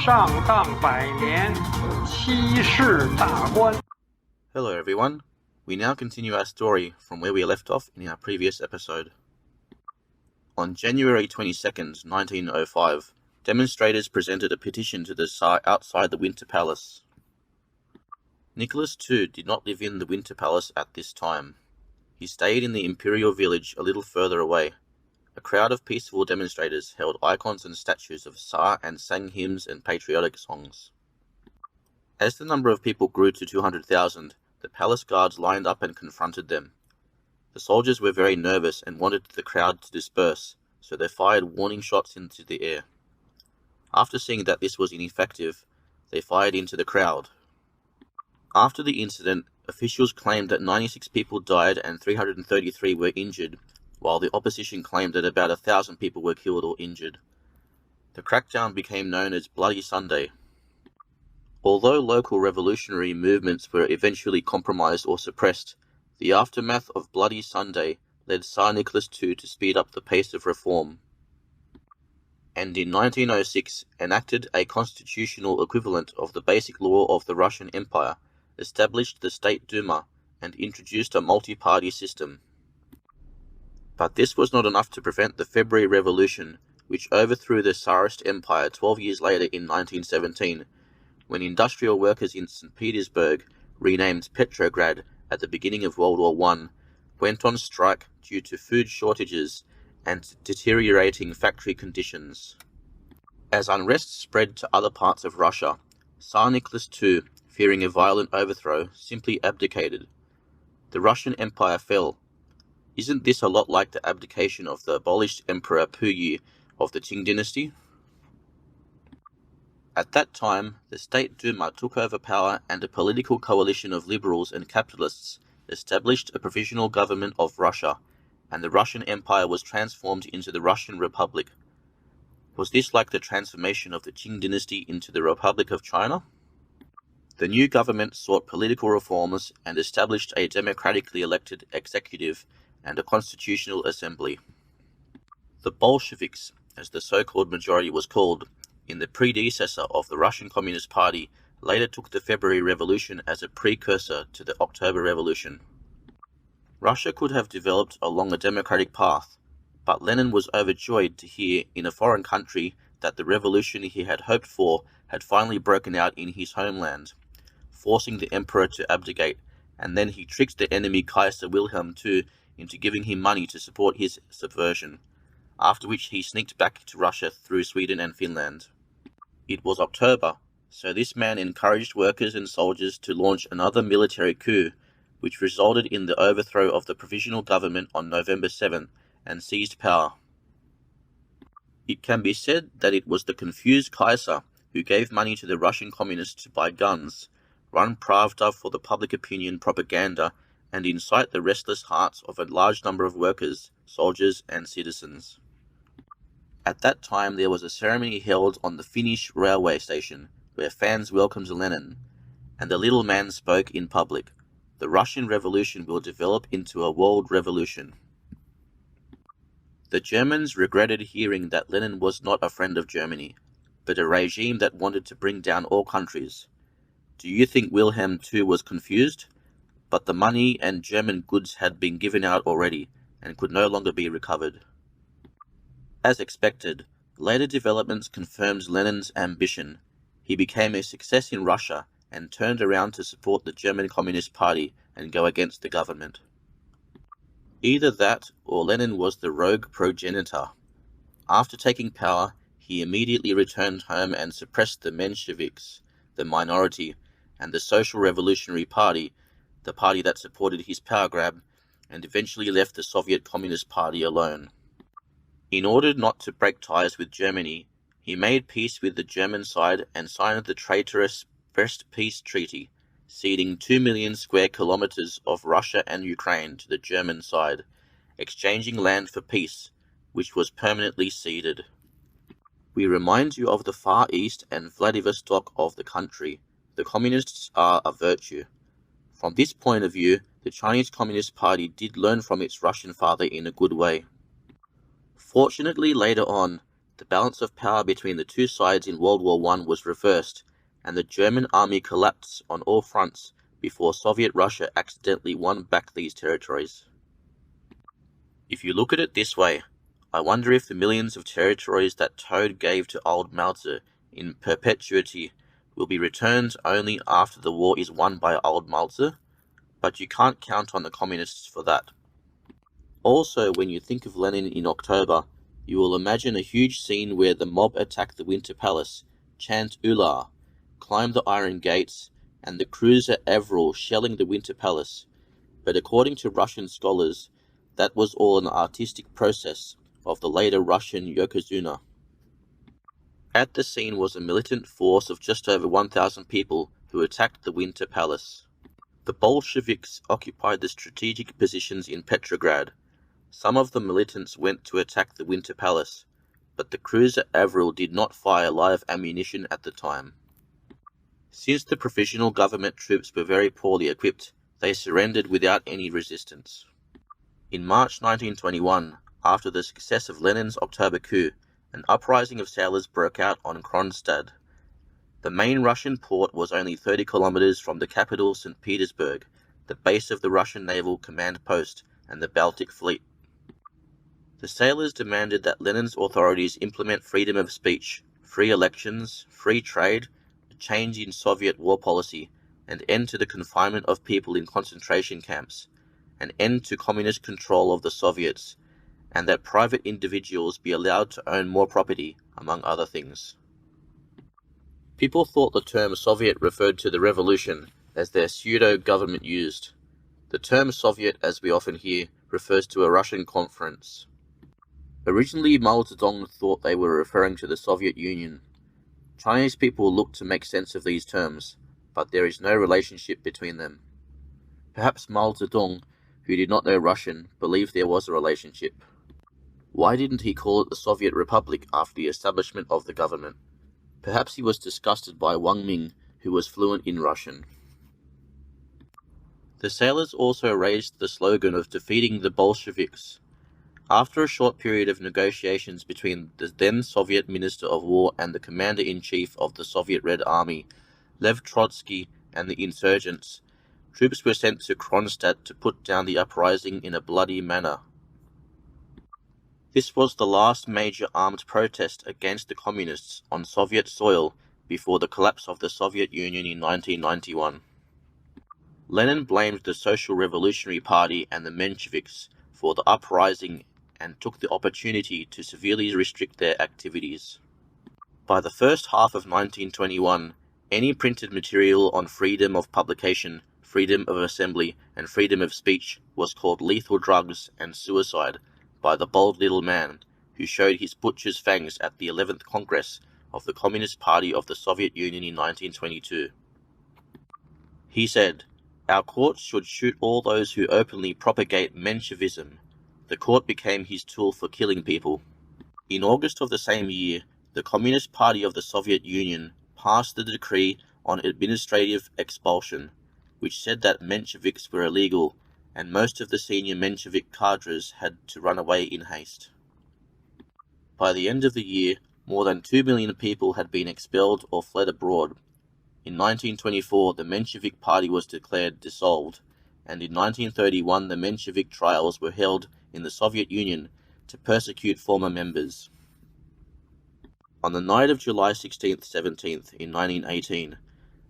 上当百年，欺世大官. Hello everyone, we now continue our story from where we left off in our previous episode. On January 22nd, 1905, demonstrators presented a petition to the Tsar outside the Winter Palace. Nicholas II did not live in the Winter Palace at this time. He stayed in the imperial village a little further away. A crowd of peaceful demonstrators held icons and statues of Tsar and sang hymns and patriotic songs. As the number of people grew to 200,000, the palace guards lined up and confronted them. The soldiers were very nervous and wanted the crowd to disperse, so they fired warning shots into the air. After seeing that this was ineffective, they fired into the crowd. After the incident, officials claimed that 96 people died and 333 were injured, while the opposition claimed that about 1,000 people were killed or injured. The crackdown became known as Bloody Sunday. Although local revolutionary movements were eventually compromised or suppressed, the aftermath of Bloody Sunday led Tsar Nicholas II to speed up the pace of reform, and in 1906 enacted a constitutional equivalent of the basic law of the Russian Empire, established the State Duma, and introduced a multi-party system. But this was not enough to prevent the February Revolution, which overthrew the Tsarist Empire 12 years later in 1917, when industrial workers in St. Petersburg, renamed Petrograd at the beginning of World War I, went on strike due to food shortages and deteriorating factory conditions. As unrest spread to other parts of Russia, Tsar Nicholas II, fearing a violent overthrow, simply abdicated. The Russian Empire fell. Isn't this a lot like the abdication of the abolished Emperor Puyi of the Qing dynasty? At that time, the State Duma took over power and a political coalition of liberals and capitalists established a provisional government of Russia, and the Russian Empire was transformed into the Russian Republic. Was this like the transformation of the Qing dynasty into the Republic of China? The new government sought political reforms and established a democratically elected executive and a constitutional assembly. The Bolsheviks, as the so-called majority was called, in the predecessor of the Russian Communist Party, later took the February Revolution as a precursor to the October Revolution. Russia could have developed along a democratic path, but Lenin was overjoyed to hear in a foreign country that the revolution he had hoped for had finally broken out in his homeland, forcing the emperor to abdicate, and then he tricked the enemy Kaiser Wilhelm II into giving him money to support his subversion, after which he sneaked back to Russia through Sweden and Finland. It was October, so this man encouraged workers and soldiers to launch another military coup, which resulted in the overthrow of the provisional government on November 7 and seized power. It can be said that it was the confused Kaiser who gave money to the Russian communists to buy guns, run Pravda for the public opinion propaganda, and incite the restless hearts of a large number of workers, soldiers, and citizens. At that time there was a ceremony held on the Finnish railway station, where fans welcomed Lenin, and the little man spoke in public. The Russian Revolution will develop into a world revolution. The Germans regretted hearing that Lenin was not a friend of Germany, but a regime that wanted to bring down all countries. Do you think Wilhelm II was confused? But the money and German goods had been given out already, and could no longer be recovered. As expected, later developments confirmed Lenin's ambition. He became a success in Russia, and turned around to support the German Communist Party and go against the government. Either that, or Lenin was the rogue progenitor. After taking power, he immediately returned home and suppressed the Mensheviks, the minority, and the Social Revolutionary Party, the party that supported his power grab, and eventually left the Soviet Communist Party alone. In order not to break ties with Germany, he made peace with the German side and signed the traitorous Brest Peace Treaty, ceding 2 million square kilometers of Russia and Ukraine to the German side, exchanging land for peace, which was permanently ceded. We remind you of the Far East and Vladivostok of the country. The communists are a virtue. From this point of view, the Chinese Communist Party did learn from its Russian father in a good way. Fortunately, later on, the balance of power between the two sides in World War I was reversed, and the German army collapsed on all fronts before Soviet Russia accidentally won back these territories. If you look at it this way, I wonder if the millions of territories that Toad gave to old Mao Tse in perpetuity will be returned only after the war is won by old Mao Tse, but you can't count on the communists for that. Also, when you think of Lenin in October, you will imagine a huge scene where the mob attack the Winter Palace, chant Ular, climb the iron gates, and the cruiser Avril shelling the Winter Palace. But according to Russian scholars, that was all an artistic process of the later Russian Yokozuna. At the scene was a militant force of just over 1,000 people who attacked the Winter Palace. The Bolsheviks occupied the strategic positions in Petrograd. Some of the militants went to attack the Winter Palace, but the cruiser Avril did not fire live ammunition at the time. Since the provisional government troops were very poorly equipped, they surrendered without any resistance. In March 1921, after the success of Lenin's October coup, an uprising of sailors broke out on Kronstadt. The main Russian port was only 30 kilometers from the capital St. Petersburg, the base of the Russian Naval Command Post and the Baltic Fleet. The sailors demanded that Lenin's authorities implement freedom of speech, free elections, free trade, a change in Soviet war policy, an end to the confinement of people in concentration camps, an end to communist control of the Soviets, and that private individuals be allowed to own more property, among other things. People thought the term Soviet referred to the revolution, as their pseudo-government used. The term Soviet, as we often hear, refers to a Russian conference. Originally, Mao Zedong thought they were referring to the Soviet Union. Chinese people looked to make sense of these terms, but there is no relationship between them. Perhaps Mao Zedong, who did not know Russian, believed there was a relationship. Why didn't he call it the Soviet Republic after the establishment of the government? Perhaps he was disgusted by Wang Ming, who was fluent in Russian. The sailors also raised the slogan of defeating the Bolsheviks. After a short period of negotiations between the then Soviet Minister of War and the Commander-in-Chief of the Soviet Red Army, Lev Trotsky, and the insurgents, troops were sent to Kronstadt to put down the uprising in a bloody manner. This was the last major armed protest against the communists on Soviet soil before the collapse of the Soviet Union in 1991. Lenin blamed the Social Revolutionary Party and the Mensheviks for the uprising and took the opportunity to severely restrict their activities. By the first half of 1921, any printed material on freedom of publication, freedom of assembly, and freedom of speech was called lethal drugs and suicide by the bold little man who showed his butcher's fangs at the 11th Congress of the Communist Party of the Soviet Union in 1922. He said, "Our courts should shoot all those who openly propagate Menshevism." The court became his tool for killing people. In August of the same year, the Communist Party of the Soviet Union passed the decree on administrative expulsion, which said that Mensheviks were illegal, and most of the senior Menshevik cadres had to run away in haste. By the end of the year, more than 2 million people had been expelled or fled abroad. In 1924, the Menshevik Party was declared dissolved, and in 1931 the Menshevik trials were held in the Soviet Union to persecute former members. On the night of July 16th-17th in 1918,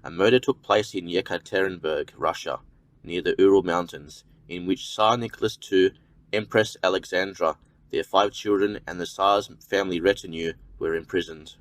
a murder took place in Yekaterinburg, Russia, near the Ural Mountains, in which Tsar Nicholas II, Empress Alexandra, their 5 children, and the Tsar's family retinue were imprisoned.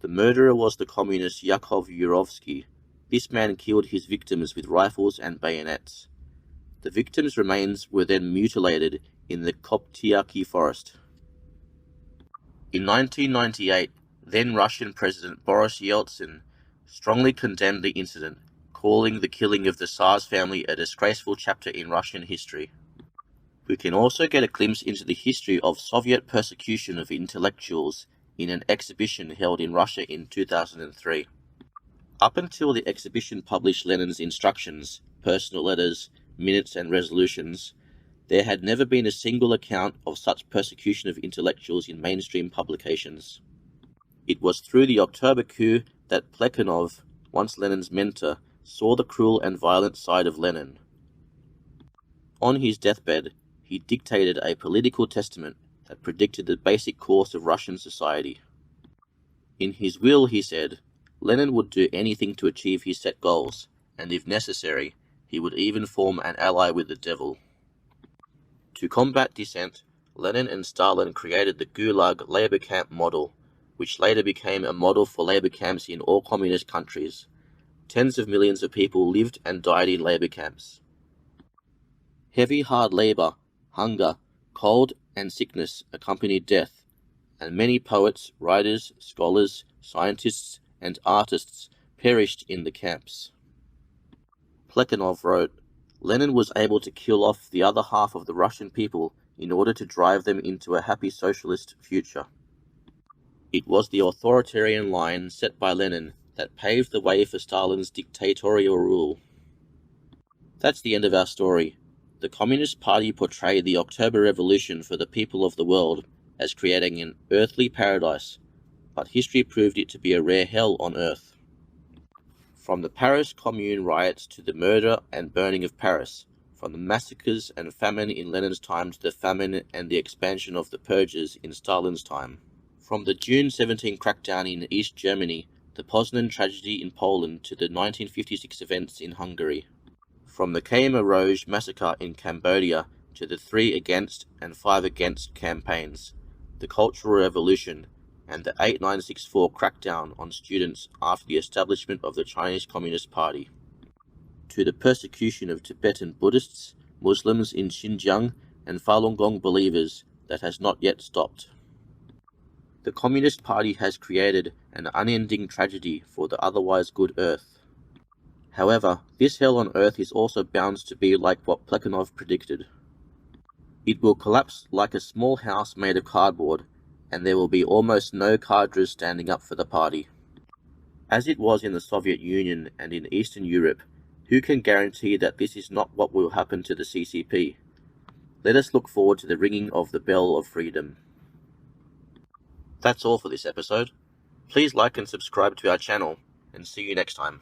The murderer was the communist Yakov Yurovsky. This man killed his victims with rifles and bayonets. The victims' remains were then mutilated in the Koptyaki forest. In 1998, then Russian President Boris Yeltsin strongly condemned the incident, calling the killing of the Tsar's family a disgraceful chapter in Russian history. We can also get a glimpse into the history of Soviet persecution of intellectuals in an exhibition held in Russia in 2003. Up until the exhibition published Lenin's instructions, personal letters, minutes and resolutions, There had never been a single account of such persecution of intellectuals in mainstream publications. It was through the October coup that Plekhanov, once Lenin's mentor, saw the cruel and violent side of Lenin. On his deathbed, he dictated a political testament that predicted the basic course of Russian society. In his will, he said, Lenin would do anything to achieve his set goals, and if necessary, he would even form an ally with the devil. To combat dissent, Lenin and Stalin created the Gulag labor camp model, which later became a model for labor camps in all communist countries. Tens of millions of people lived and died in labor camps. Heavy hard labor, hunger, cold, and sickness accompanied death, and many poets, writers, scholars, scientists, and artists perished in the camps. Plekhanov wrote, Lenin was able to kill off the other half of the Russian people in order to drive them into a happy socialist future. It was the authoritarian line set by Lenin that paved the way for Stalin's dictatorial rule. That's the end of our story. The Communist Party portrayed the October Revolution for the people of the world as creating an earthly paradise, but history proved it to be a rare hell on earth. From the Paris Commune riots to the murder and burning of Paris, from the massacres and famine in Lenin's time to the famine and the expansion of the purges in Stalin's time. From the June 17 crackdown in East Germany, the Poznan tragedy in Poland to the 1956 events in Hungary. From the Khmer Rouge massacre in Cambodia to the 3 against and 5 against campaigns, the Cultural Revolution, and the 8964 crackdown on students after the establishment of the Chinese Communist Party, to the persecution of Tibetan Buddhists, Muslims in Xinjiang, and Falun Gong believers that has not yet stopped. The Communist Party has created an unending tragedy for the otherwise good earth. However, this hell on earth is also bound to be like what Plekhanov predicted. It will collapse like a small house made of cardboard, and there will be almost no cadres standing up for the party. As it was in the Soviet Union and in Eastern Europe, who can guarantee that this is not what will happen to the CCP? Let us look forward to the ringing of the bell of freedom. That's all for this episode. Please like and subscribe to our channel, and see you next time.